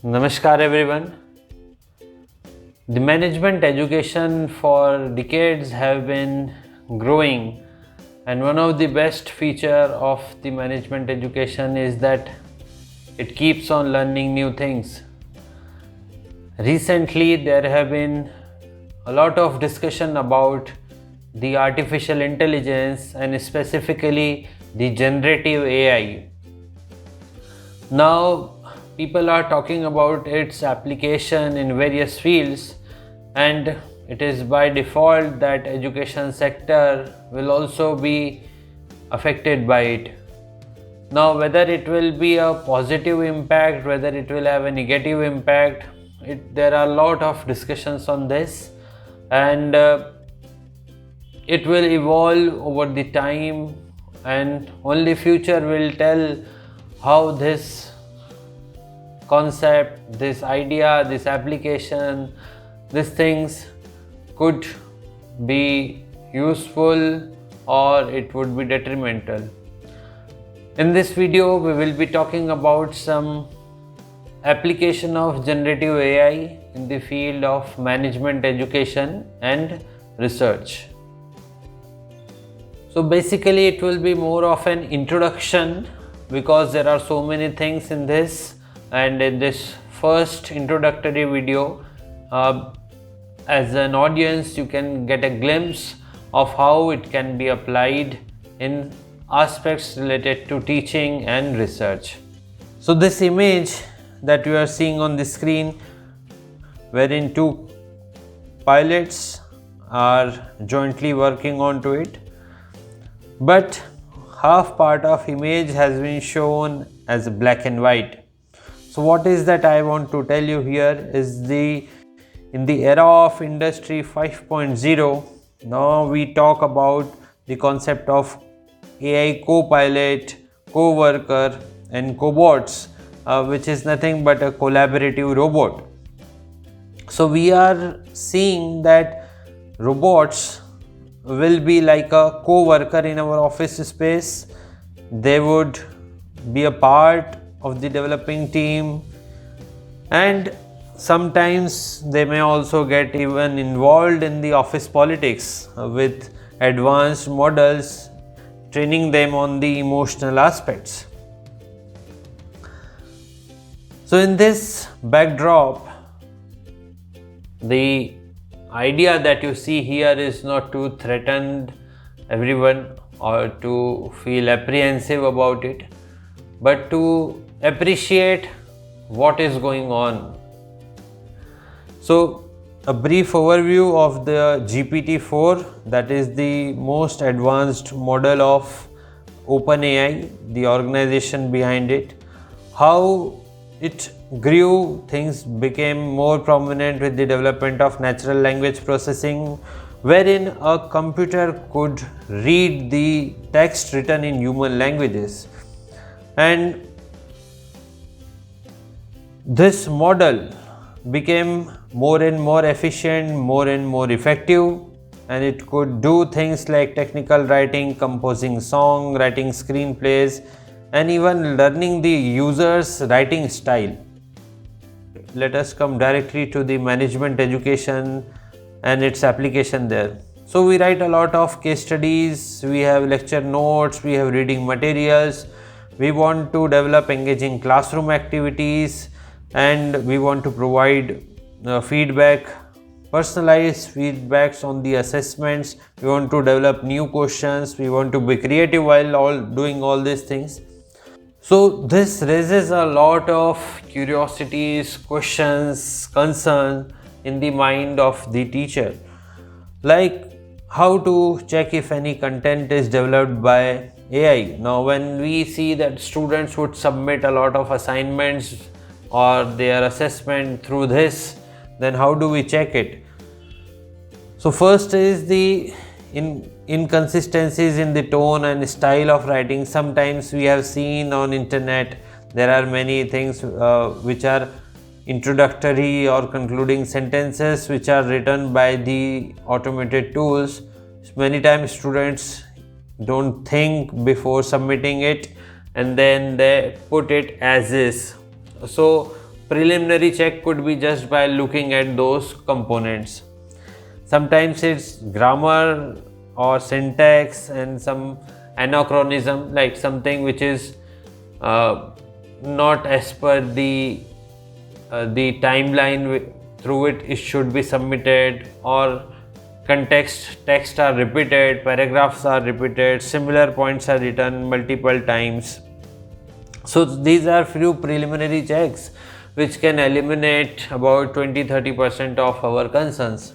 Namaskar everyone. The management education for decades have been growing, and one of the best feature of the management education is that it keeps on learning new things. Recently there have been a lot of discussion about the artificial intelligence and specifically the generative AI. Now people are talking about its application in various fields, and it is by default that education sector will also be affected by it. Now whether it will be a positive impact, whether it will have a negative impact, there are a lot of discussions on this, and it will evolve over the time, and only future will tell how this concept, this idea, this application, these things could be useful or it would be detrimental. In this video we will be talking about some application of generative AI in the field of management education and research. So basically it will be more of an introduction, because there are so many things in this, and in this first introductory video, as an audience you can get a glimpse of how it can be applied in aspects related to teaching and research. So this image that you are seeing on the screen, wherein two pilots are jointly working onto it, but half part of image has been shown as black and white. So what is that I want to tell you here is in the era of industry 5.0, now we talk about the concept of AI co-pilot, co-worker and cobots, which is nothing but a collaborative robot. So we are seeing that robots will be like a co-worker in our office space. They would be a part of the developing team, and sometimes they may also get even involved in the office politics with advanced models, training them on the emotional aspects. So in this backdrop, the idea that you see here is not to threaten everyone or to feel apprehensive about it, but to appreciate what is going on. So a brief overview of the GPT-4, that is the most advanced model of OpenAI, the organization behind it, how it grew, things became more prominent with the development of natural language processing, wherein a computer could read the text written in human languages. And this model became more and more efficient, more and more effective, and it could do things like technical writing, composing song, writing screenplays, and even learning the user's writing style. Let us come directly to the management education and its application there. So we write a lot of case studies, we have lecture notes, we have reading materials, we want to develop engaging classroom activities, and we want to provide feedback, personalized feedbacks on the assessments. We want to develop new questions, we want to be creative while doing all these things. So this raises a lot of curiosities, questions, concerns in the mind of the teacher, like how to check if any content is developed by AI. Now when we see that students would submit a lot of assignments or their assessment through this, then how do we check it? So first is the inconsistencies in the tone and style of writing. Sometimes we have seen on internet there are many things which are introductory or concluding sentences which are written by the automated tools. Many times students don't think before submitting it, and then they put it as is. So preliminary check could be just by looking at those components. Sometimes it's grammar or syntax and some anachronism, like something which is not as per the timeline through it should be submitted, or text are repeated, paragraphs are repeated, similar points are written multiple times. So these are few preliminary checks which can eliminate about 20-30% of our concerns.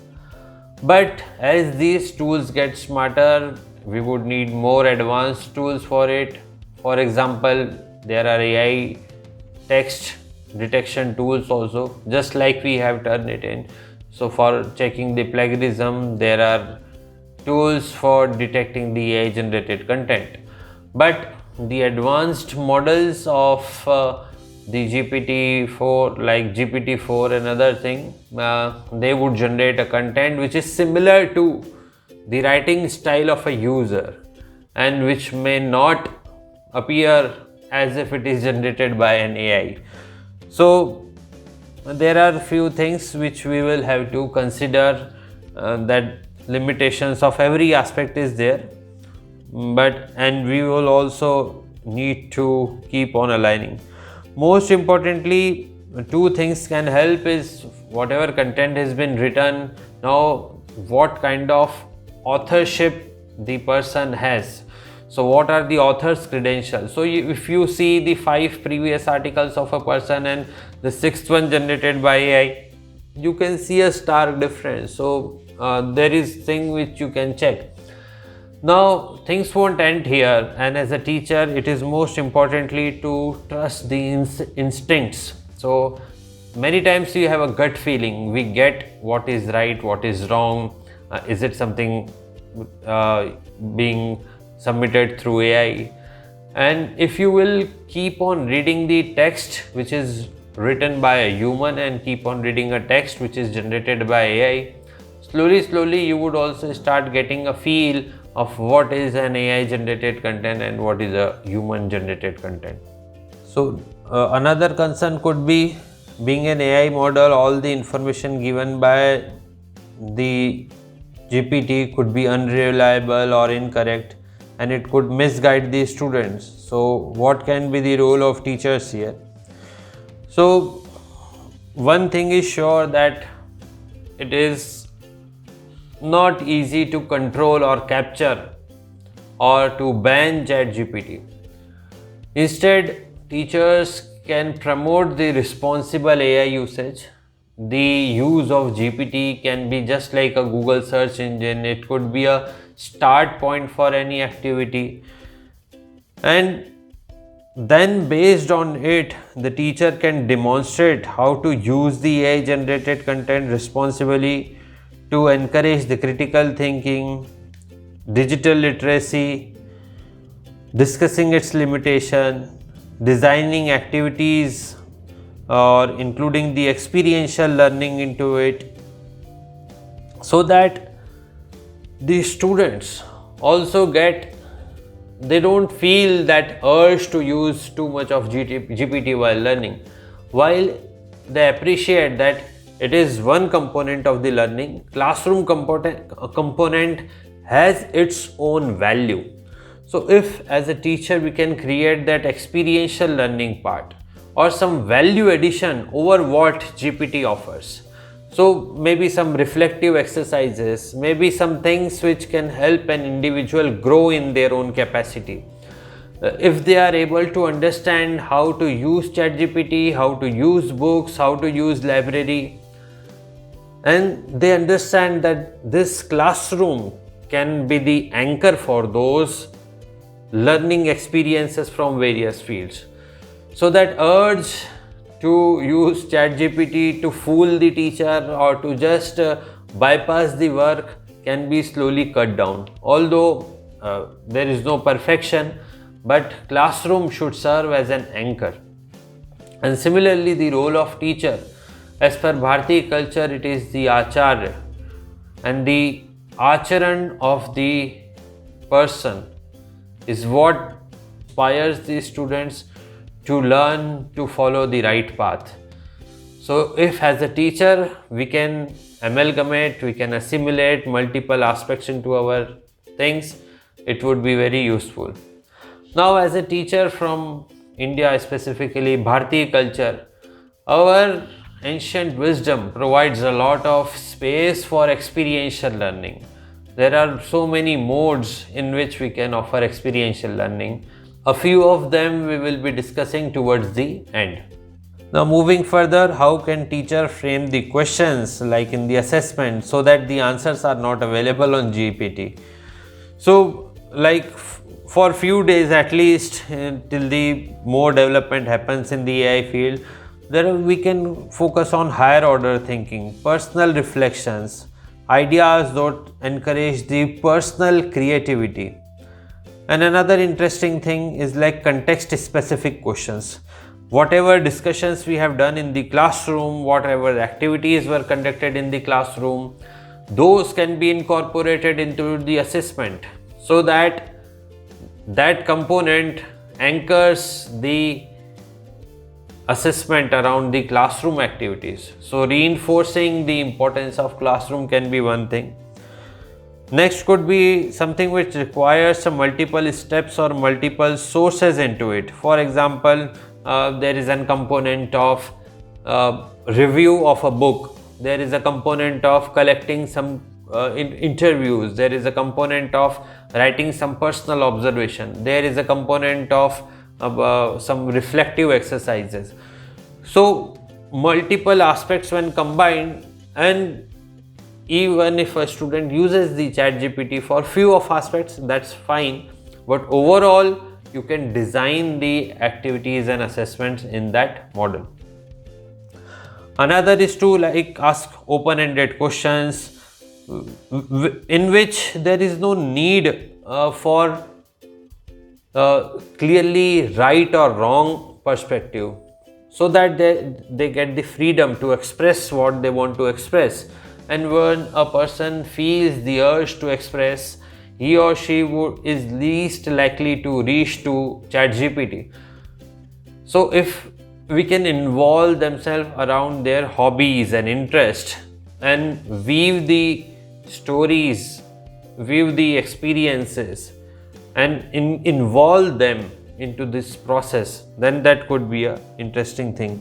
But as these tools get smarter, we would need more advanced tools for it. For example, there are AI text detection tools also, just like we have Turnitin. So for checking the plagiarism, there are tools for detecting the AI generated content. But the advanced models of the GPT-4, like GPT-4 and other thing, they would generate a content which is similar to the writing style of a user, and which may not appear as if it is generated by an AI. So there are few things which we will have to consider, that limitations of every aspect is there, and we will also need to keep on aligning. Most importantly, two things can help is whatever content has been written, now what kind of authorship the person has. So what are the author's credentials? So if you see the 5 previous articles of a person and the 6th one generated by AI, you can see a stark difference. So there is thing which you can check. Now things won't end here, and as a teacher it is most importantly to trust the instincts. So many times you have a gut feeling, we get what is right, what is wrong, is it something being submitted through AI. And if you will keep on reading the text which is written by a human and keep on reading a text which is generated by AI, slowly you would also start getting a feel of what is an AI generated content and what is a human generated content. So another concern could be, being an AI model, all the information given by the GPT could be unreliable or incorrect, and it could misguide the students. So what can be the role of teachers here? So one thing is sure, that it is not easy to control or capture or to ban ChatGPT. Instead, teachers can promote the responsible AI usage. The use of GPT can be just like a Google search engine. It could be a start point for any activity, and then based on it the teacher can demonstrate how to use the AI generated content responsibly to encourage the critical thinking, digital literacy, discussing its limitation, designing activities or including the experiential learning into it, so that the students also they don't feel that urge to use too much of GPT while learning, while they appreciate that it is one component of the learning. Classroom component has its own value. So if as a teacher we can create that experiential learning part or some value addition over what GPT offers, so maybe some reflective exercises, maybe some things which can help an individual grow in their own capacity. If they are able to understand how to use ChatGPT, how to use books, how to use library, and they understand that this classroom can be the anchor for those learning experiences from various fields. So that urge to use ChatGPT to fool the teacher or to just bypass the work can be slowly cut down. Although there is no perfection, but classroom should serve as an anchor. And similarly, the role of teacher, as per Bharatiya culture, it is the acharya, and the acharan of the person is what inspires the students to learn to follow the right path. So if as a teacher we can amalgamate, we can assimilate multiple aspects into our things, it would be very useful. Now as a teacher from India, specifically Bharatiya culture, our ancient wisdom provides a lot of space for experiential learning. There are so many modes in which we can offer experiential learning. A few of them we will be discussing towards the end. Now moving further, how can teacher frame the questions like in the assessment so that the answers are not available on GPT? So like for few days at least till the more development happens in the AI field, we can focus on higher order thinking, personal reflections, ideas that encourage the personal creativity. And another interesting thing is like context specific questions. Whatever discussions we have done in the classroom, whatever activities were conducted in the classroom, those can be incorporated into the assessment so that that component anchors the assessment around the classroom activities. So reinforcing the importance of classroom can be one thing. Next could be something which requires some multiple steps or multiple sources into it. For example, there is a component of review of a book. There is a component of collecting some interviews. There is a component of writing some personal observation. There is a component of some reflective exercises. So multiple aspects when combined, and even if a student uses the ChatGPT for few of aspects, that's fine, but overall you can design the activities and assessments in that model. Another is to like ask open-ended questions in which there is no need for clearly right or wrong perspective, so that they get the freedom to express what they want to express. And when a person feels the urge to express, he or she is least likely to reach to ChatGPT. So if we can involve themselves around their hobbies and interests and weave the stories, weave the experiences, and involve them into this process, then that could be an interesting thing.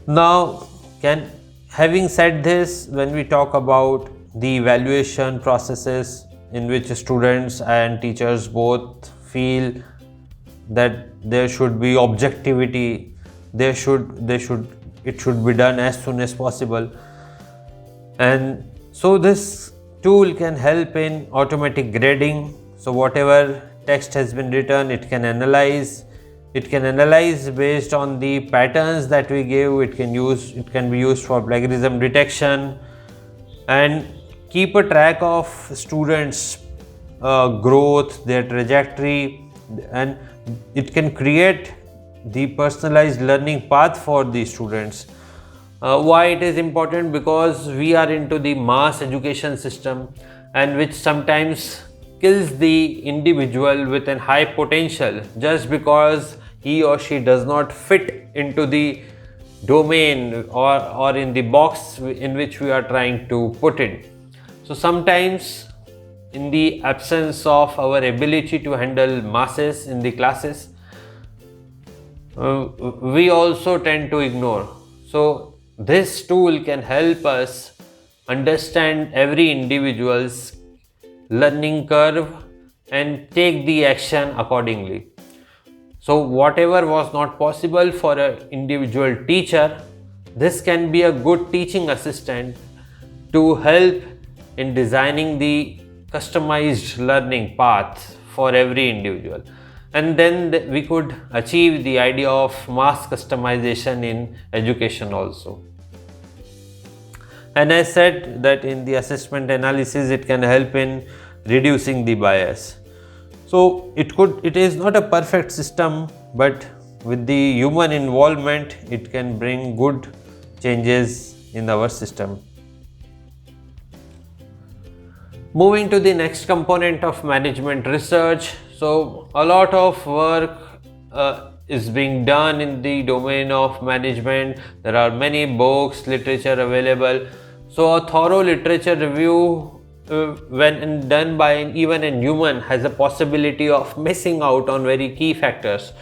Now, having said this, when we talk about the evaluation processes in which students and teachers both feel that there should be objectivity, it should be done as soon as possible, and so this tool can help in automatic grading. So whatever text has been written, it can analyze based on the patterns that we give. It can be used for plagiarism detection and keep a track of students growth, their trajectory, and it can create the personalized learning path for the students. Why it is important? Because we are into the mass education system, and which sometimes kills the individual with a high potential just because he or she does not fit into the domain or in the box in which we are trying to put in. So sometimes in the absence of our ability to handle masses in the classes, we also tend to ignore. So this tool can help us understand every individual's learning curve and take the action accordingly. So whatever was not possible for an individual teacher, this can be a good teaching assistant to help in designing the customized learning path for every individual. And then we could achieve the idea of mass customization in education also. And I said that in the assessment analysis, it can help in reducing the bias. So it is not a perfect system, but with the human involvement, it can bring good changes in our system. Moving to the next component of management research. So a lot of work is being done in the domain of management. There are many books, literature available. So a thorough literature review when done by even a human has a possibility of missing out on very key factors.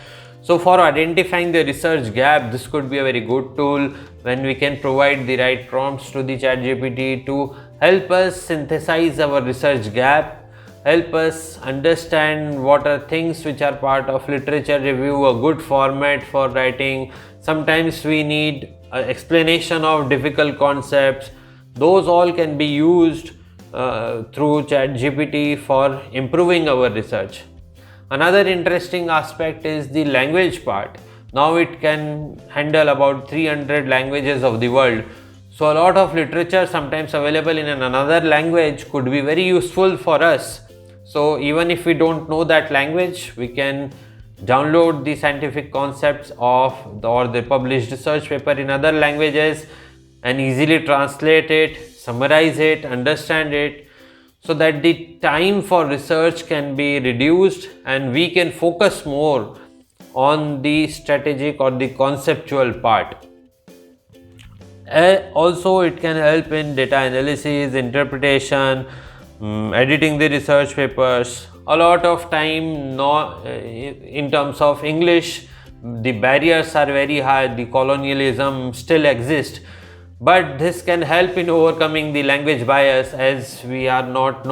So for identifying the research gap, this could be a very good tool when we can provide the right prompts to the ChatGPT to help us synthesize our research gap, help us understand what are things which are part of literature review, a good format for writing. Sometimes we need an explanation of difficult concepts. Those all can be used through ChatGPT for improving our research. Another interesting aspect is the language part. Now it can handle about 300 languages of the world. So a lot of literature sometimes available in another language could be very useful for us. So even if we don't know that language, we can download the scientific concepts of or the published research paper in other languages and easily translate it, summarize it, understand it, so that the time for research can be reduced and we can focus more on the strategic or the conceptual part. Also, it can help in data analysis, interpretation, editing the research papers. A lot of time in terms of English, the barriers are very high, the colonialism still exists. But this can help in overcoming the language bias, as we are not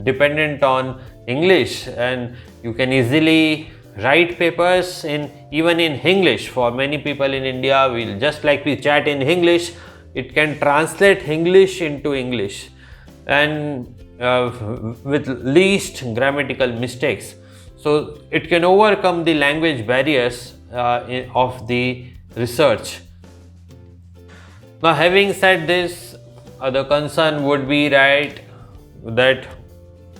dependent on English, and you can easily write papers even in English. For many people in India, just like we chat in English, it can translate English into English and with least grammatical mistakes. So it can overcome the language barriers of the research. Now, having said this, the concern would be that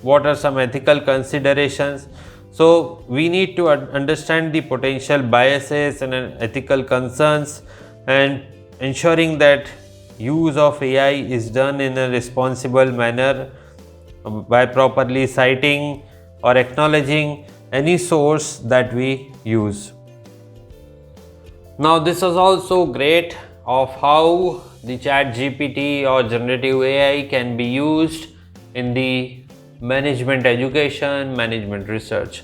what are some ethical considerations. So we need to understand the potential biases and ethical concerns, and ensuring that use of AI is done in a responsible manner by properly citing or acknowledging any source that we use. Now, this is also great of how the ChatGPT or generative AI can be used in the management education, management research.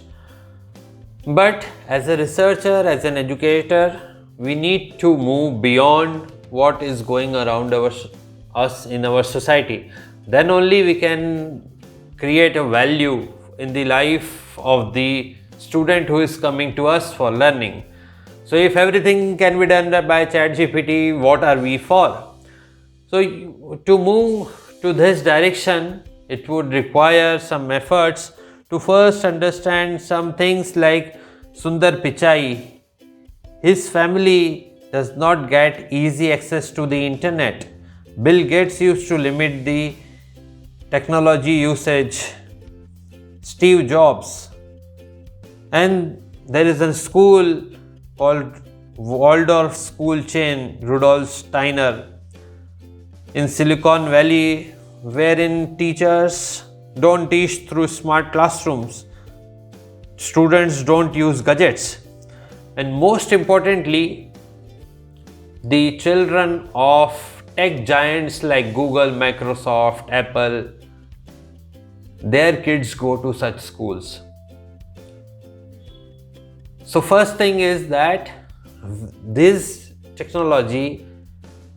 But as a researcher, as an educator, we need to move beyond what is going around us in our society. Then only we can create a value in the life of the student who is coming to us for learning. So if everything can be done by ChatGPT, what are we for? So to move to this direction, it would require some efforts to first understand some things like Sundar Pichai. His family does not get easy access to the internet. Bill Gates used to limit the technology usage. Steve Jobs. And there is a school called Waldorf school chain, Rudolf Steiner, in Silicon Valley, wherein teachers don't teach through smart classrooms. Students don't use gadgets. And most importantly, the children of tech giants like Google, Microsoft, Apple, their kids go to such schools. So first thing is that this technology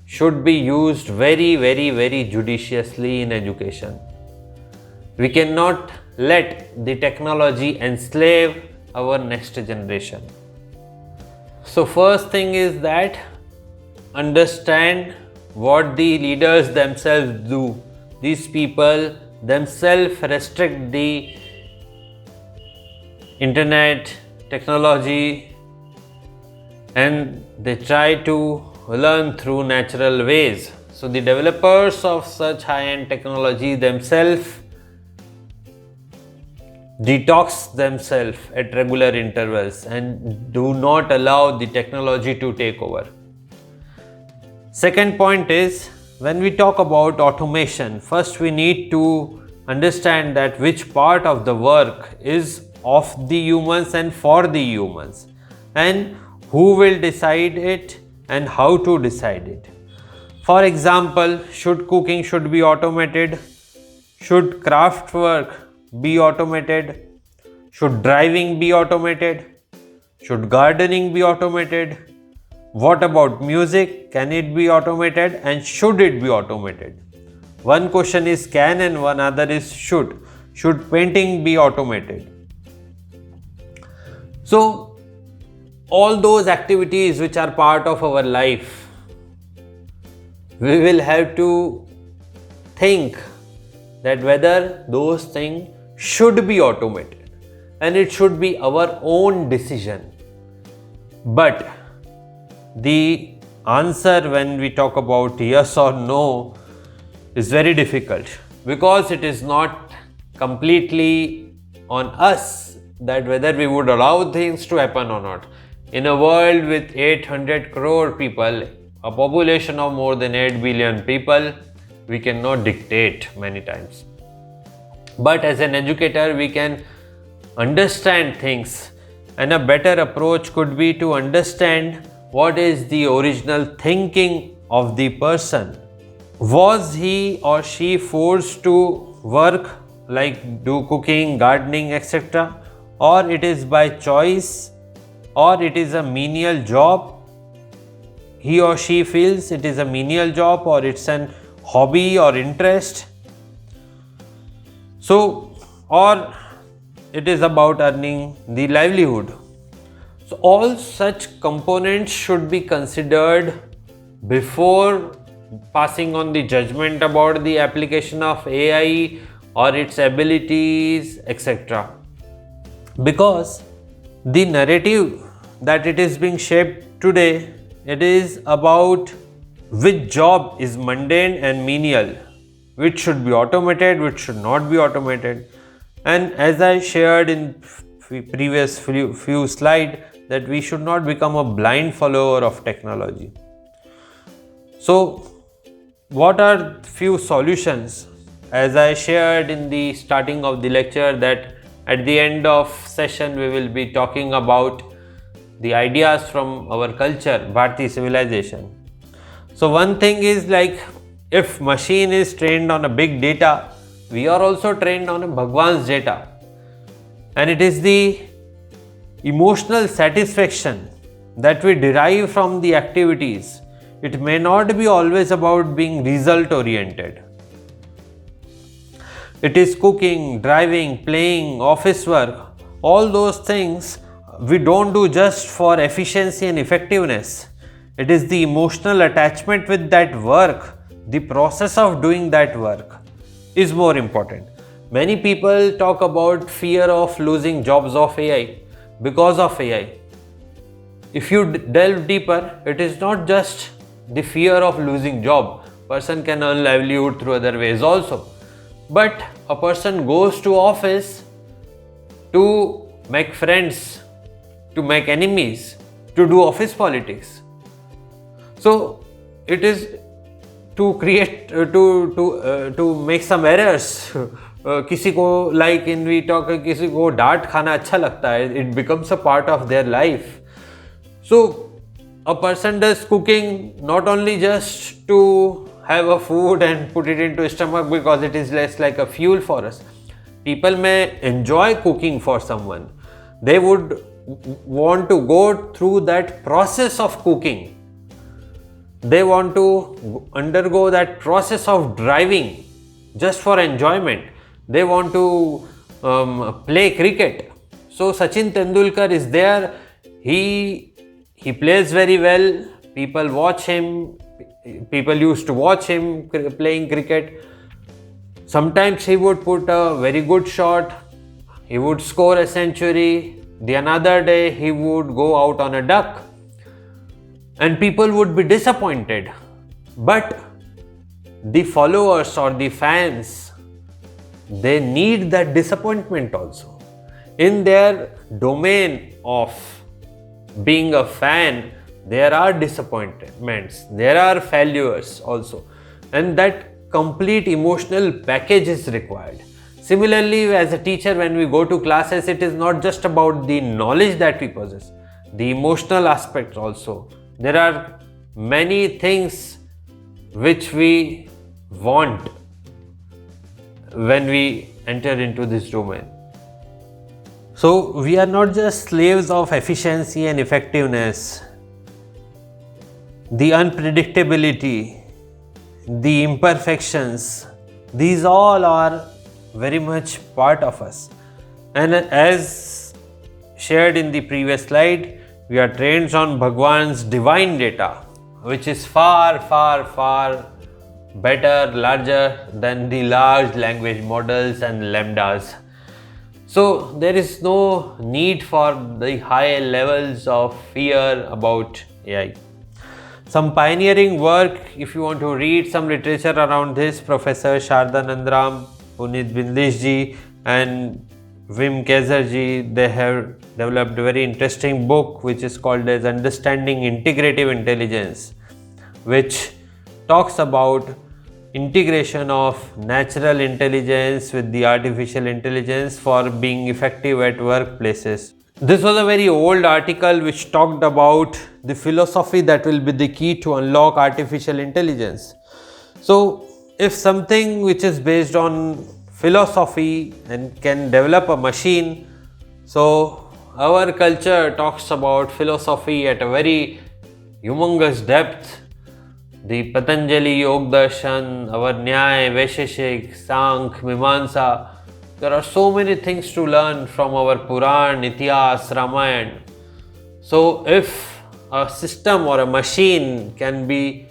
should be used very, very, very judiciously in education. We cannot let the technology enslave our next generation. So first thing is that understand what the leaders themselves do. These people themselves restrict the internet, technology, and they try to learn through natural ways. So the developers of such high-end technology themselves detox themselves at regular intervals and do not allow the technology to take over. Second point is, when we talk about automation, first we need to understand that which part of the work is of the humans and for the humans. and who will decide it and how to decide it. For example, cooking should be automated? Should craft work be automated? Should driving be automated? Should gardening be automated? What about music? Can it be automated and should it be automated? One question is can and one other is should. Should painting be automated? So, all those activities which are part of our life, we will have to think that whether those things should be automated, and it should be our own decision. But the answer when we talk about yes or no is very difficult, because it is not completely on us that whether we would allow things to happen or not. In a world with 800 crore people, a population of more than 8 billion people, we cannot dictate many times. But as an educator, we can understand things, and a better approach could be to understand what is the original thinking of the person. Was he or she forced to work, like do cooking, gardening, etc., or it is by choice, or it is a menial job? He or she feels it is a menial job, or it's an hobby or interest. So, or it is about earning the livelihood. So, all such components should be considered before passing on the judgment about the application of AI or its abilities, etc. Because the narrative that it is being shaped today, it is about which job is mundane and menial, which should be automated, which should not be automated. And as I shared in previous few slides, that we should not become a blind follower of technology. So, what are few solutions? As I shared in the starting of the lecture, that at the end of session we will be talking about the ideas from our culture, Bharati civilization. So one thing is, like, if machine is trained on a big data, we are also trained on a Bhagwan's data. And it is the emotional satisfaction that we derive from the activities. It may not be always about being result oriented. It is cooking, driving, playing, office work, all those things we don't do just for efficiency and effectiveness. It is the emotional attachment with that work, the process of doing that work is more important. Many people talk about fear of losing jobs of AI because of AI. If you delve deeper, it is not just the fear of losing job. Person can earn livelihood through other ways also. But a person goes to office to make friends, to make enemies, to do office politics. So it is to create, to make some errors. किसी को like in we talk, किसी को डांट खाना अच्छा लगता है, it becomes a part of their life. So a person does cooking not only just to have a food and put it into stomach because it is less like a fuel for us. People may enjoy cooking for someone. They would want to go through that process of cooking. They want to undergo that process of driving just for enjoyment. They want to play cricket. So Sachin Tendulkar is there. He plays very well. People watch him. People used to watch him playing cricket. Sometimes he would put a very good shot. He would score a century. The another day he would go out on a duck. And people would be disappointed. But the followers or the fans, they need that disappointment also. In their domain of being a fan, there are disappointments, there are failures also, and that complete emotional package is required. Similarly, as a teacher, when we go to classes, it is not just about the knowledge that we possess. the emotional aspects also. There are many things which we want when we enter into this domain. So we are not just slaves of efficiency and effectiveness. The unpredictability, the imperfections, these all are very much part of us. And as shared in the previous slide, we are trained on Bhagwan's divine data, which is far better, larger than the large language models and lambdas. So there is no need for the high levels of fear about AI. Some pioneering work, if you want to read some literature around this, Professor Sharda Nandram, Punit Bindishji and Wim Kaiserji, they have developed a very interesting book which is called as Understanding Integrative Intelligence, which talks about integration of natural intelligence with the artificial intelligence for being effective at workplaces. This was a very old article which talked about the philosophy that will be the key to unlock artificial intelligence. So if something which is based on philosophy and can develop a machine, so our culture talks about philosophy at a very humongous depth. The Patanjali Yog Darshan, our Nyaya, Vaisheshik, Sankhya, Mimamsa, there are so many things to learn from our Puran, Ethos, Ramayana. So if a system or a machine can be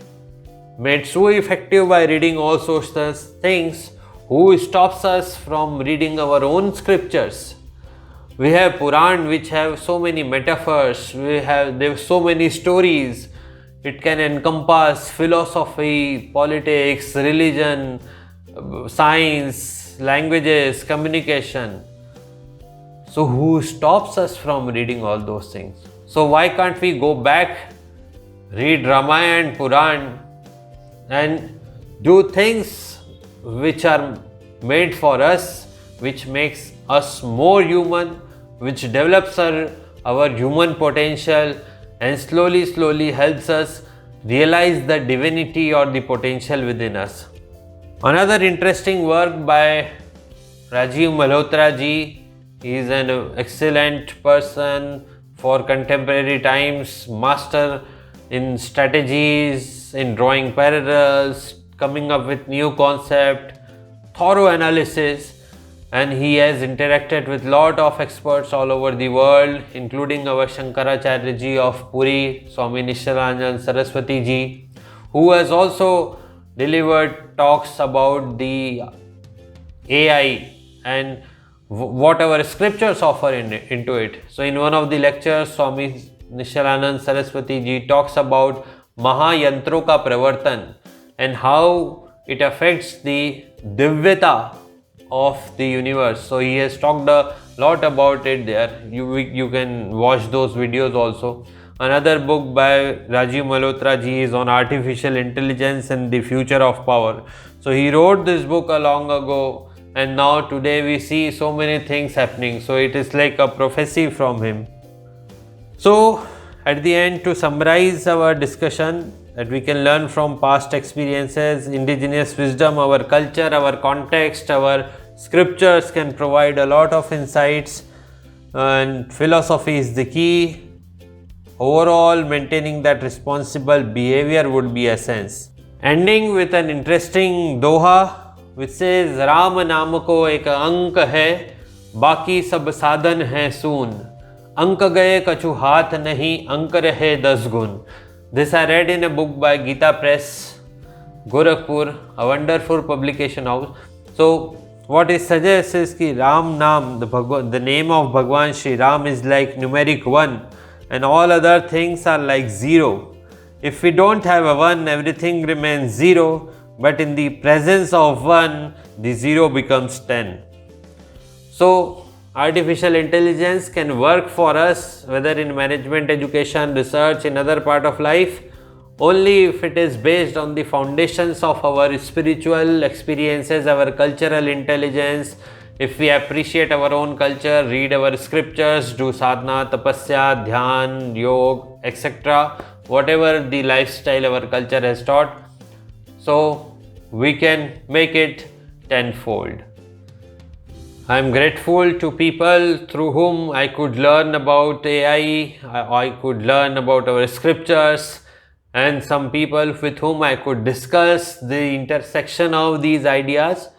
made so effective by reading all sorts of things, who stops us from reading our own scriptures? We have Puran which have so many metaphors, there are so many stories. It can encompass philosophy, politics, religion, science, languages, communication. So who stops us from reading all those things? So why can't we go back, read Ramayana, Puran and do things which are made for us, which makes us more human, which develops our human potential and slowly helps us realize the divinity or the potential within us. Another interesting work by Rajiv Malhotra ji. He is an excellent person for contemporary times, master in strategies, in drawing parallels, coming up with new concept, thorough analysis, and he has interacted with lot of experts all over the world, including our Shankaracharya ji of Puri, Swami Nishalanjan Saraswati ji, who has also delivered talks about the AI and whatever scriptures offer into it. So in one of the lectures, Swami Nishalanand Saraswati ji talks about Mahayantro ka Pravartan and how it affects the Divyata of the universe. So he has talked a lot about it there. You can watch those videos also. Another book by Rajiv Malhotra ji is on artificial intelligence and the future of power. So he wrote this book a long ago, and now today we see so many things happening. So it is like a prophecy from him. So at the end, to summarize our discussion, that we can learn from past experiences, indigenous wisdom, our culture, our context, our scriptures can provide a lot of insights, and philosophy is the key. Overall, maintaining that responsible behavior would be essence. Ending with an interesting doha which says, Ram naam ko ek ank hai, baki sab sadhan hai soon. Ank gaye kachu haath nahi, ank rahe 10 gun. This I read in a book by Gita Press, Gorakhpur, a wonderful publication house. So what it suggests is that Ram Naam, the name of Bhagwan Shri Ram is like numeric 1 and all other things are like 0. If we don't have a 1, everything remains 0, but in the presence of 1, the 0 becomes 10. So artificial intelligence can work for us, whether in management, education, research, in other part of life, only if it is based on the foundations of our spiritual experiences, our cultural intelligence, If we appreciate our own culture, read our scriptures, do sadhana, tapasya, dhyan, yoga, etc., whatever the lifestyle our culture has taught, so we can make it tenfold. I am grateful to people through whom I could learn about AI, I could learn about our scriptures, and some people with whom I could discuss the intersection of these ideas.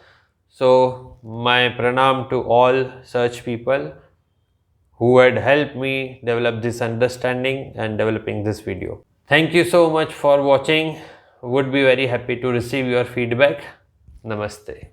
So my pranam to all such people who had helped me develop this understanding and developing this video. Thank you so much for watching. Would be very happy to receive your feedback. Namaste.